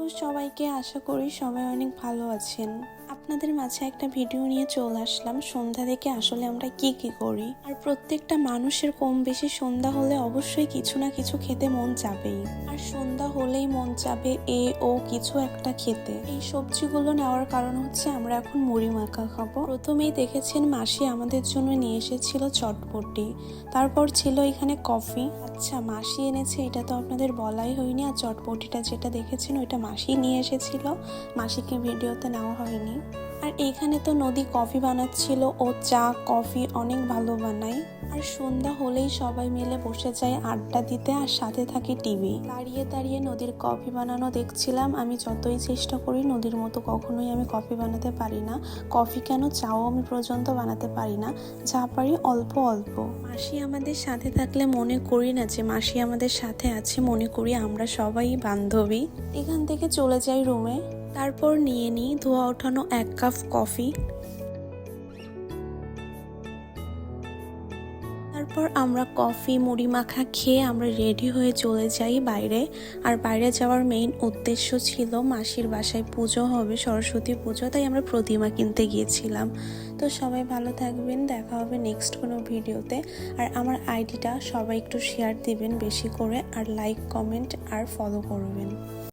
সবাইকে, আশা করি সবাই অনেক ভালো আছেন। আপনাদের মাঝে একটা ভিডিও নিয়ে চলে আসলাম সন্ধ্যা থেকে আসলে আমরা কি করি। আর প্রত্যেকটা মানুষের কম বেশি সন্ধ্যা হলে অবশ্যই কিছু না কিছু খেতে মন চাবেই। আর সন্ধ্যা হলেই মন চাবে ও কিছু একটা খেতে। এই সবজিগুলো নেওয়ার কারণ হচ্ছে আমরা এখন মুড়ি মাখা খাবো। প্রথমেই দেখেছেন মাসি আমাদের জন্য নিয়ে এসেছিল চটপটি, তারপর ছিল এখানে কফি। আচ্ছা, মাসি এনেছে এটা তো আপনাদের বলাই হয়নি। আর চটপটিটা যেটা দেখেছেন ওইটা মাসি নিয়ে এসেছিল, মাসিকে ভিডিওতে নেওয়া হয়নি। আর এইখানে তো নদী কফি বানাচ্ছিল, ও চা কফি অনেক ভালো বানায়। আর সন্ধ্যা হলেই সবাই মিলে বসে যায় আড্ডা দিতে, আর সাথে থাকে টিভি। দাঁড়িয়ে দাঁড়িয়ে নদীর কফি বানানো দেখছিলাম। আমি যতই চেষ্টা করি নদীর মতো কখনোই আমি কফি বানাতে পারি না। কফি কেন, চাও আমি পর্যন্ত বানাতে পারি না, যা পারি অল্প অল্প। মাসি আমাদের সাথে থাকলে মনে করি না যে মাসি আমাদের সাথে আছে, মনে করি আমরা সবাই বান্ধবী। এখান থেকে চলে যাই রুমে, তারপর নিয়ে নিই ধোয়া ওঠানো 1 কাপ কফি। তারপর আমরা কফি মুড়ি মাখা খেয়ে আমরা রেডি হয়ে চলে যাই বাইরে। আর বাইরে যাওয়ার মেইন উদ্দেশ্য ছিল মাসির বাসায় পুজো হবে, সরস্বতী পুজো, তাই আমরা প্রতিমা কিনতে গিয়েছিলাম। তো সবাই ভালো থাকবেন, দেখা হবে নেক্সট কোনো ভিডিওতে। আর আমার আইডিটা সবাই একটু শেয়ার দিবেন বেশি করে, আর লাইক কমেন্ট আর ফলো করবেন।